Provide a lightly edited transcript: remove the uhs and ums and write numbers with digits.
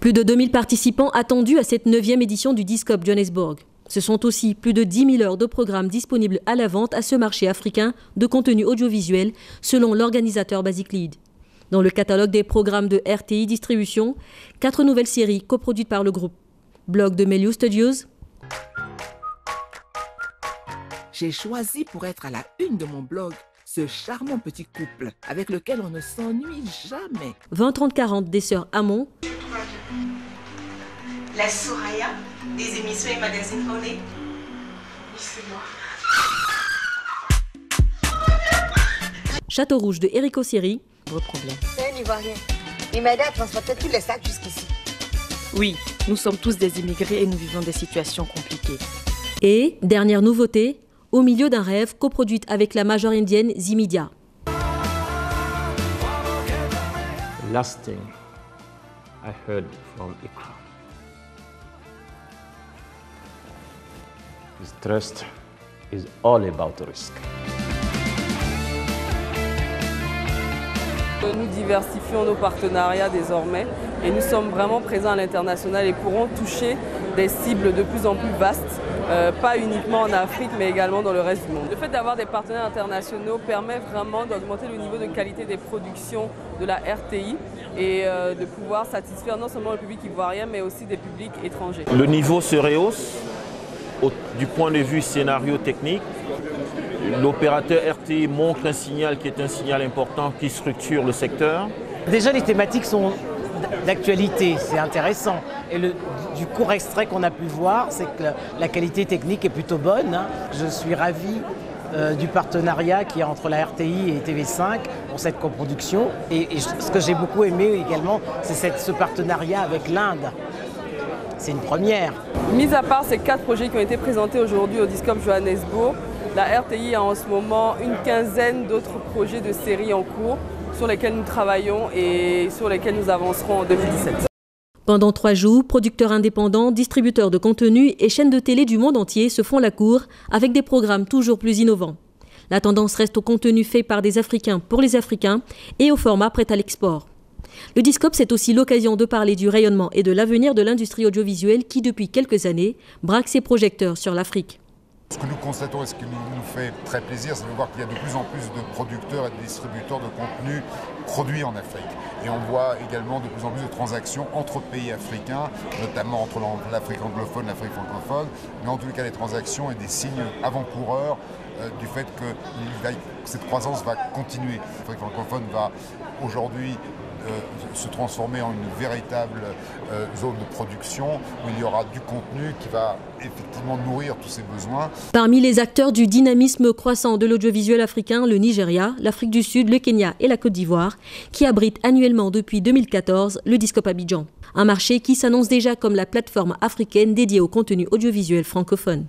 Plus de 2000 participants attendus à cette 9e édition du Discope Johannesburg. Ce sont aussi plus de 10 000 heures de programmes disponibles à la vente à ce marché africain de contenu audiovisuel, selon l'organisateur Basic Lead. Dans le catalogue des programmes de RTI Distribution, 4 nouvelles séries coproduites par le groupe. Blog de Melius Studios. J'ai choisi pour être à la une de mon blog ce charmant petit couple avec lequel on ne s'ennuie jamais. 20-30-40 des sœurs Hamon. La Soraya des émissions et magazines René. Oui, c'est moi. Château Rouge de Eric Ossiri. Vos problèmes. C'est un Ivoirien. Il m'a aidé à transporter tous les sacs jusqu'ici. Oui, nous sommes tous des immigrés et nous vivons des situations compliquées. Et, dernière nouveauté, Au milieu d'un rêve, coproduite avec la major indienne Zimedia. Last thing I heard from Ikra is trust is all about risk. Nous diversifions nos partenariats désormais et nous sommes vraiment présents à l'international et pourrons toucher des cibles de plus en plus vastes, pas uniquement en Afrique mais également dans le reste du monde. Le fait d'avoir des partenaires internationaux permet vraiment d'augmenter le niveau de qualité des productions de la RTI et de pouvoir satisfaire non seulement le public ivoirien mais aussi des publics étrangers. Le niveau se rehausse du point de vue scénario technique. L'opérateur RTI montre un signal qui est un signal important qui structure le secteur. Déjà, les thématiques sont d'actualité, c'est intéressant. Et du court extrait qu'on a pu voir, c'est que la qualité technique est plutôt bonne. Je suis ravi du partenariat qu'il y a entre la RTI et TV5 pour cette coproduction. Et ce que j'ai beaucoup aimé également, c'est ce partenariat avec l'Inde. C'est une première. Mis à part ces 4 projets qui ont été présentés aujourd'hui au Discope Johannesburg, la RTI a en ce moment une quinzaine d'autres projets de séries en cours sur lesquels nous travaillons et sur lesquels nous avancerons en 2017. Pendant 3 jours, producteurs indépendants, distributeurs de contenu et chaînes de télé du monde entier se font la cour avec des programmes toujours plus innovants. La tendance reste au contenu fait par des Africains pour les Africains et au format prêt à l'export. Le Discope, c'est aussi l'occasion de parler du rayonnement et de l'avenir de l'industrie audiovisuelle qui, depuis quelques années, braque ses projecteurs sur l'Afrique. Ce que nous constatons et ce qui nous fait très plaisir, c'est de voir qu'il y a de plus en plus de producteurs et de distributeurs de contenu produits en Afrique. Et on voit également de plus en plus de transactions entre pays africains, notamment entre l'Afrique anglophone et l'Afrique francophone, mais en tous les cas des transactions et des signes avant-coureurs du fait que cette croissance va continuer. L'Afrique francophone va aujourd'hui se transformer en une véritable zone de production où il y aura du contenu qui va effectivement nourrir tous ces besoins. Parmi les acteurs du dynamisme croissant de l'audiovisuel africain, le Nigeria, l'Afrique du Sud, le Kenya et la Côte d'Ivoire, qui abritent annuellement depuis 2014 le Discope Abidjan. Un marché qui s'annonce déjà comme la plateforme africaine dédiée au contenu audiovisuel francophone.